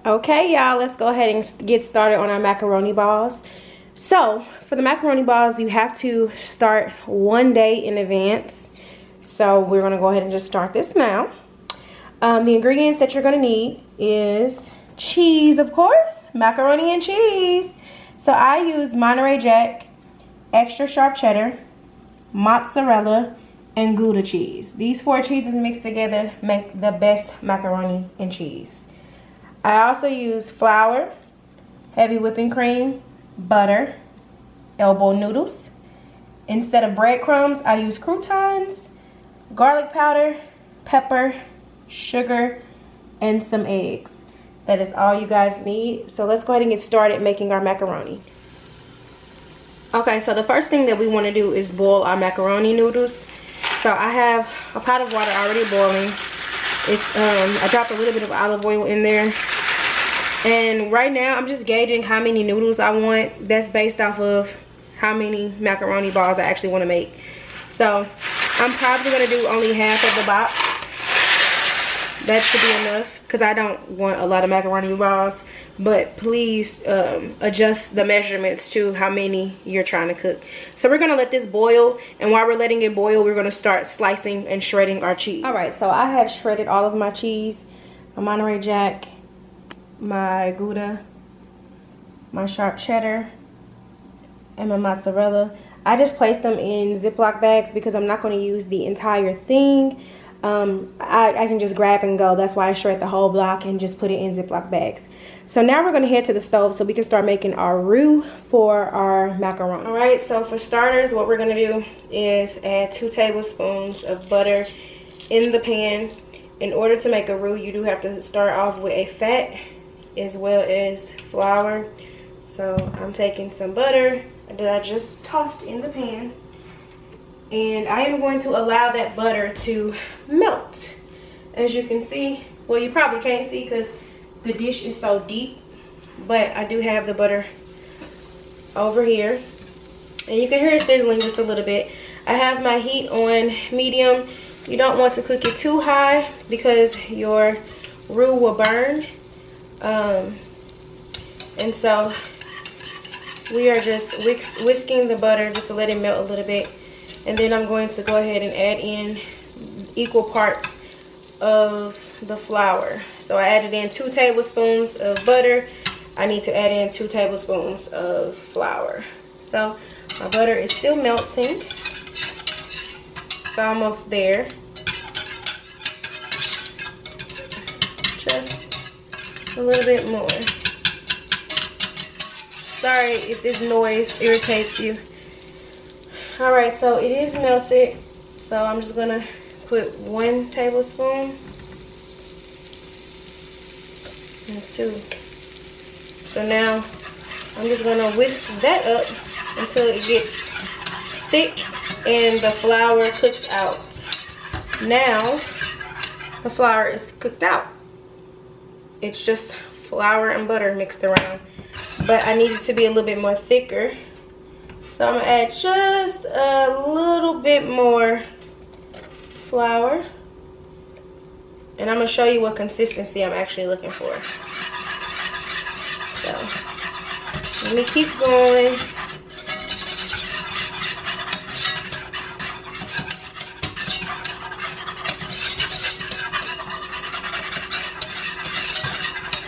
Okay, y'all, let's go ahead and get started on our macaroni balls. So for the macaroni balls, you have to start 1 day in advance. So we're gonna go ahead and just start this now. The ingredients that you're gonna need is cheese, of course, macaroni and cheese. So I use Monterey Jack, extra sharp cheddar, mozzarella, and Gouda cheese. These 4 cheeses mixed together make the best macaroni and cheese. I also use flour, heavy whipping cream, butter, elbow noodles. Instead of breadcrumbs, I use croutons, garlic powder, pepper, sugar, and some eggs. That is all you guys need. So let's go ahead and get started making our macaroni. Okay, so the first thing that we want to do is boil our macaroni noodles. So I have a pot of water already boiling. It's I dropped a little bit of olive oil in there. And right now I'm just gauging how many noodles I want. That's based off of how many macaroni balls I actually want to make. So I'm probably going to do only half of the box. That should be enough because I don't want a lot of macaroni balls. But please adjust the measurements to how many you're trying to cook. So we're going to let this boil. And while we're letting it boil, we're going to start slicing and shredding our cheese. Alright, so I have shredded all of my cheese. My Monterey Jack, my Gouda, my sharp cheddar, and my mozzarella. I just placed them in Ziploc bags because I'm not going to use the entire thing. I can just grab and go. That's why I shred the whole block and just put it in Ziploc bags. So now we're going to head to the stove so we can start making our roux for our macaroni. Alright, so for starters, what we're going to do is add 2 tablespoons of butter in the pan. In order to make a roux, you do have to start off with a fat as well as flour. So I'm taking some butter that I just tossed in the pan. And I am going to allow that butter to melt. As you can see, well, you probably can't see because the dish is so deep, but I do have the butter over here. And you can hear it sizzling just a little bit. I have my heat on medium. You don't want to cook it too high because your roux will burn. And so we are just whisking the butter just to let it melt a little bit. And then I'm going to go ahead and add in equal parts of the flour. So I added in 2 tablespoons of butter. I need to add in 2 tablespoons of flour. So my butter is still melting. It's almost there. Just a little bit more. Sorry if this noise irritates you. Alright, so it is melted. So I'm just going to put 1 tablespoon and 2. So now I'm just going to whisk that up until it gets thick and the flour cooked out. Now the flour is cooked out. It's just flour and butter mixed around. But I need it to be a little bit more thicker. So I'm going to add just a little bit more flour. And I'm going to show you what consistency I'm actually looking for. So let me keep going.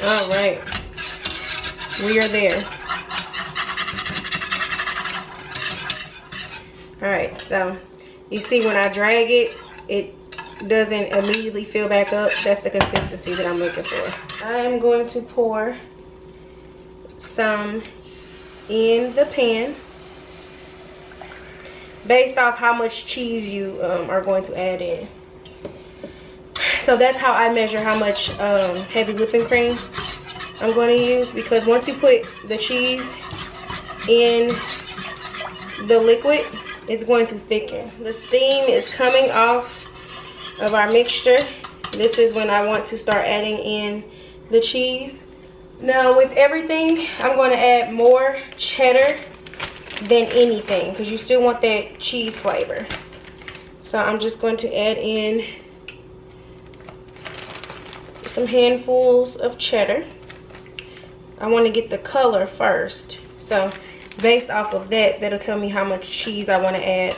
Alright. We are there. Alright, so you see when I drag it, it doesn't immediately fill back up. That's the consistency that I'm looking for. I am going to pour some in the pan based off how much cheese you are going to add in. So that's how I measure how much heavy whipping cream I'm going to use, because once you put the cheese in the liquid, it's going to thicken. The steam is coming off of our mixture. This is when I want to start adding in the cheese. Now with everything, I'm going to add more cheddar than anything because you still want that cheese flavor. So I'm just going to add in some handfuls of cheddar. I want to get the color first. So based off of that, that'll tell me how much cheese I want to add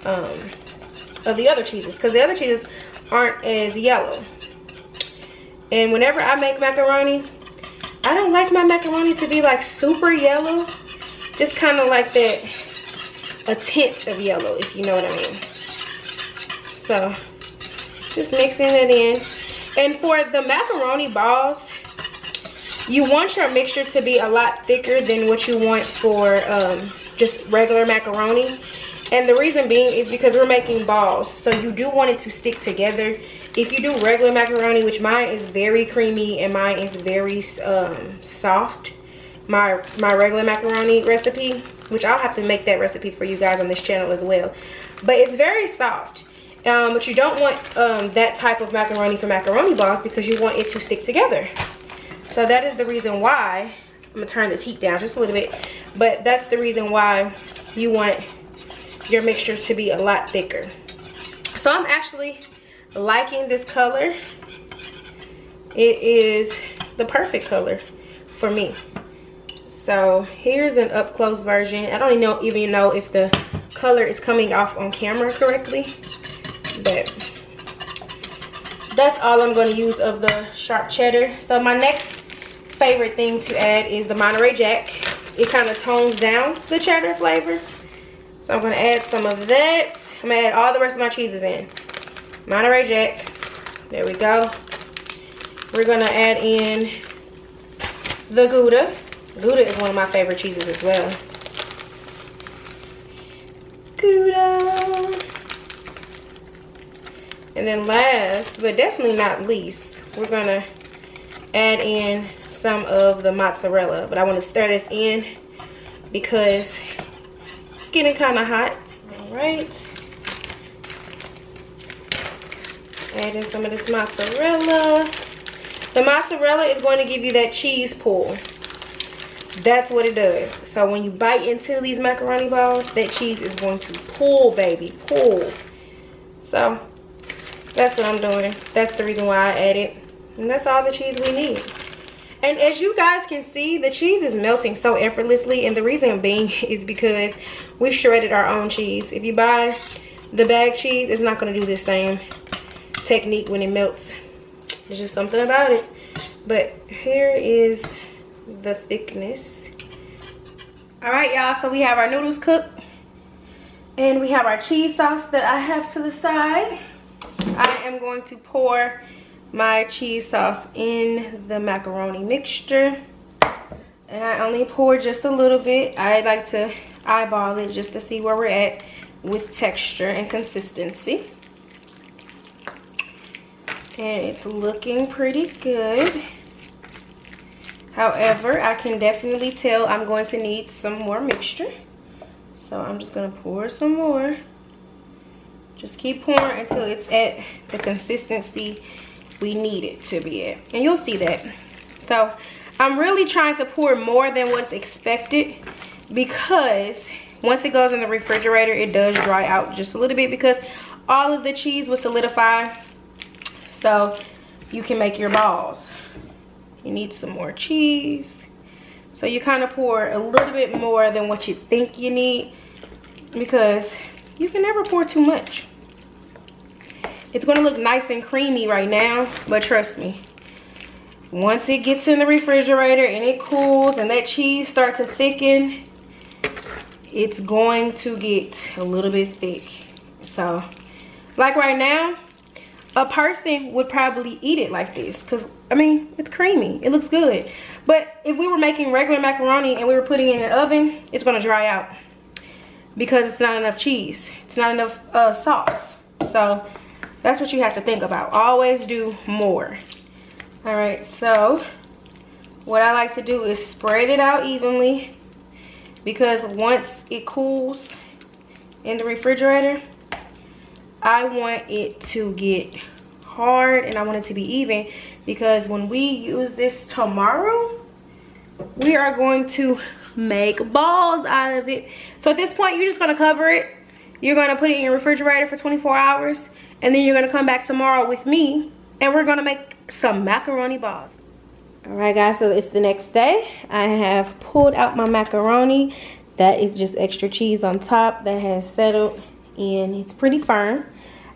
of the other cheeses, because the other cheeses aren't as yellow. And whenever I make macaroni, I don't like my macaroni to be like super yellow, just kind of like that, a tint of yellow, if you know what I mean. So just mixing it in. And for the macaroni balls, you want your mixture to be a lot thicker than what you want for just regular macaroni. And the reason being is because we're making balls, so you do want it to stick together. If you do regular macaroni, which mine is very creamy and mine is very soft, my regular macaroni recipe, which I'll have to make that recipe for you guys on this channel as well, but it's very soft. But you don't want that type of macaroni for macaroni balls, because you want it to stick together. So that is the reason why, I'm gonna turn this heat down just a little bit, but that's the reason why you want your mixture to be a lot thicker. So I'm actually liking this color. It is the perfect color for me. So here's an up close version. I don't even know if the color is coming off on camera correctly, but that's all I'm going to use of the sharp cheddar. So my next favorite thing to add is the Monterey Jack. It kind of tones down the cheddar flavor. So I'm going to add some of that. I'm going to add all the rest of my cheeses in. Monterey Jack. There we go. We're going to add in the Gouda. Gouda is one of my favorite cheeses as well. Gouda. And then last, but definitely not least, we're going to add in some of the mozzarella. But I want to stir this in because it's getting kind of hot. All right. Add in some of this mozzarella. The mozzarella is going to give you that cheese pull. That's what it does. So when you bite into these macaroni balls, that cheese is going to pull, baby, pull. So that's what I'm doing. That's the reason why I added. And that's all the cheese we need. And as you guys can see, the cheese is melting so effortlessly. And the reason being is because we shredded our own cheese. If you buy the bag cheese, it's not going to do the same technique when it melts. There's just something about it. But here is the thickness. All right, y'all, so we have our noodles cooked and we have our cheese sauce that I have to the side. I am going to pour my cheese sauce in the macaroni mixture, and I only pour just a little bit. I like to eyeball it just to see where we're at with texture and consistency. And it's looking pretty good. However, I can definitely tell I'm going to need some more mixture. So I'm just going to pour some more. Just keep pouring until it's at the consistency we need it to be at. And you'll see that. So I'm really trying to pour more than what's expected, because once it goes in the refrigerator, it does dry out just a little bit because all of the cheese will solidify. So you can make your balls. You need some more cheese. So you kind of pour a little bit more than what you think you need, because you can never pour too much. It's going to look nice and creamy right now, but trust me, once it gets in the refrigerator and it cools and that cheese starts to thicken, it's going to get a little bit thick. So like right now, a person would probably eat it like this, because I mean, it's creamy, it looks good. But if we were making regular macaroni and we were putting it in the oven, it's going to dry out because it's not enough cheese, it's not enough sauce. So that's what you have to think about. Always do more. All right, so what I like to do is spread it out evenly, because once it cools in the refrigerator, I want it to get hard and I want it to be even, because when we use this tomorrow, we are going to make balls out of it. So at this point, you're just gonna cover it. You're gonna put it in your refrigerator for 24 hours, and then you're gonna come back tomorrow with me and we're gonna make some macaroni balls. Alright guys, so it's the next day. I have pulled out my macaroni. That is just extra cheese on top that has settled and it's pretty firm.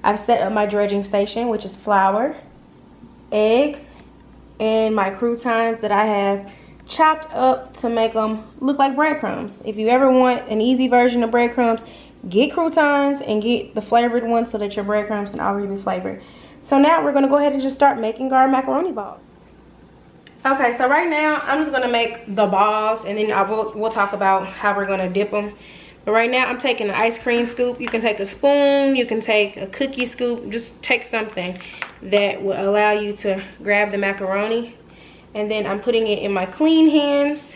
I've set up my dredging station, which is flour, eggs, and my croutons that I have chopped up to make them look like breadcrumbs. If you ever want an easy version of breadcrumbs, get croutons and get the flavored ones so that your breadcrumbs can already be flavored. So now we're going to go ahead and just start making our macaroni balls. Okay, so right now I'm just gonna make the balls, and then we'll talk about how we're gonna dip them. But right now I'm taking an ice cream scoop. You can take a spoon, you can take a cookie scoop, just take something that will allow you to grab the macaroni. And then I'm putting it in my clean hands.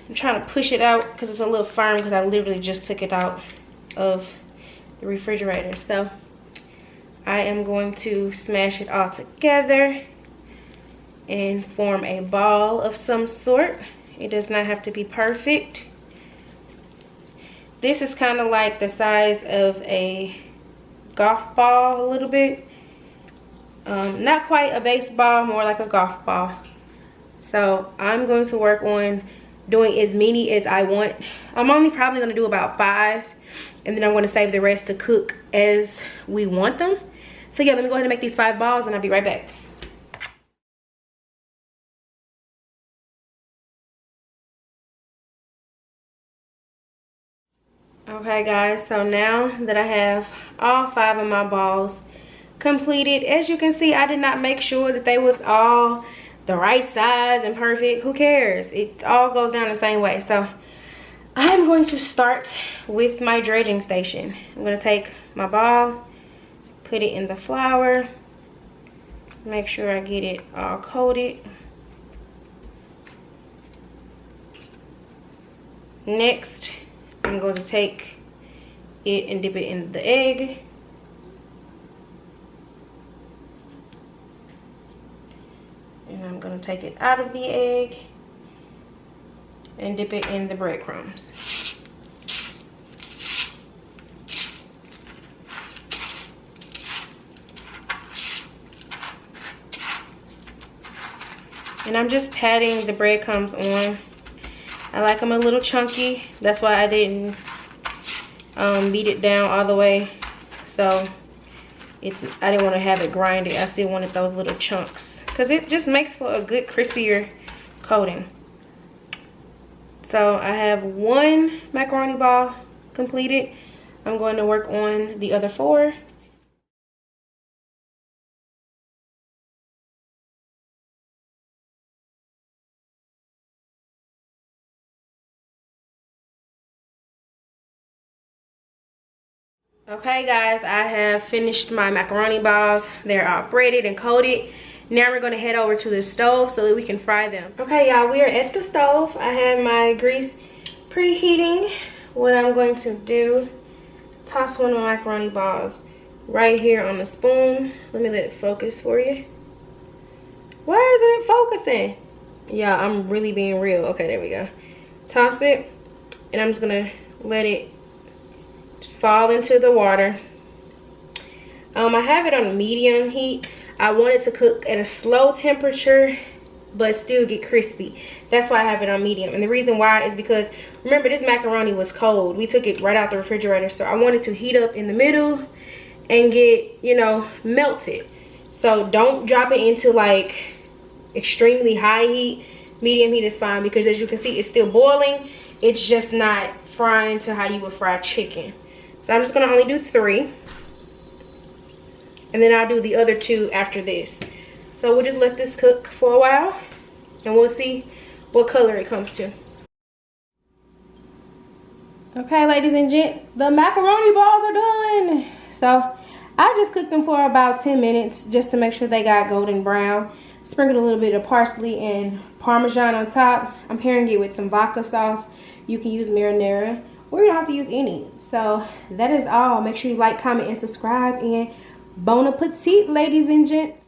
I'm trying to push it out because it's a little firm because I literally just took it out of the refrigerator. So I am going to smash it all together and form a ball of some sort. It does not have to be perfect. This is kind of like the size of a golf ball a little bit. Not quite a baseball, more like a golf ball. So I'm going to work on doing as many as I want. I'm only probably going to do about 5, and then I'm going to save the rest to cook as we want them. So yeah, let me go ahead and make these 5 balls and I'll be right back. Okay guys, so now that I have all 5 of my balls completed, as you can see, I did not make sure that they was all the right size and perfect. Who cares? It all goes down the same way. So I'm going to start with my dredging station. I'm going to take my ball, put it in the flour, make sure I get it all coated. Next, I'm going to take it and dip it in the egg. And I'm going to take it out of the egg and dip it in the breadcrumbs. And I'm just patting the breadcrumbs on. I like them a little chunky. That's why I didn't beat it down all the way. So I didn't want to have it grinded. I still wanted those little chunks because it just makes for a good crispier coating. So I have 1 macaroni ball completed. I'm going to work on the other 4. Okay guys, I have finished my macaroni balls. They're all breaded and coated. Now we're going to head over to the stove so that we can fry them. Okay y'all, we are at the stove. I have my grease preheating. What I'm going to do, toss one of my macaroni balls right here on the spoon. Let me let it focus for you. Why isn't it focusing? Yeah, I'm really being real. Okay, there we go. Toss it, and I'm just going to let it just fall into the water. I have it on medium heat. I want it to cook at a slow temperature but still get crispy. That's why I have it on medium. And the reason why is because, remember, this macaroni was cold. We took it right out the refrigerator. So I wanted to heat up in the middle and get, you know, melted. So don't drop it into like extremely high heat. Medium heat is fine because, as you can see, it's still boiling. It's just not frying to how you would fry chicken. So I'm just going to only do 3. And then I'll do the other 2 after this. So we'll just let this cook for a while. And we'll see what color it comes to. Okay, ladies and gents, the macaroni balls are done. So I just cooked them for about 10 minutes just to make sure they got golden brown. Sprinkled a little bit of parsley and Parmesan on top. I'm pairing it with some vodka sauce. You can use marinara, or you don't have to use any. So that is all. Make sure you like, comment, and subscribe. And bon appetit, ladies and gents.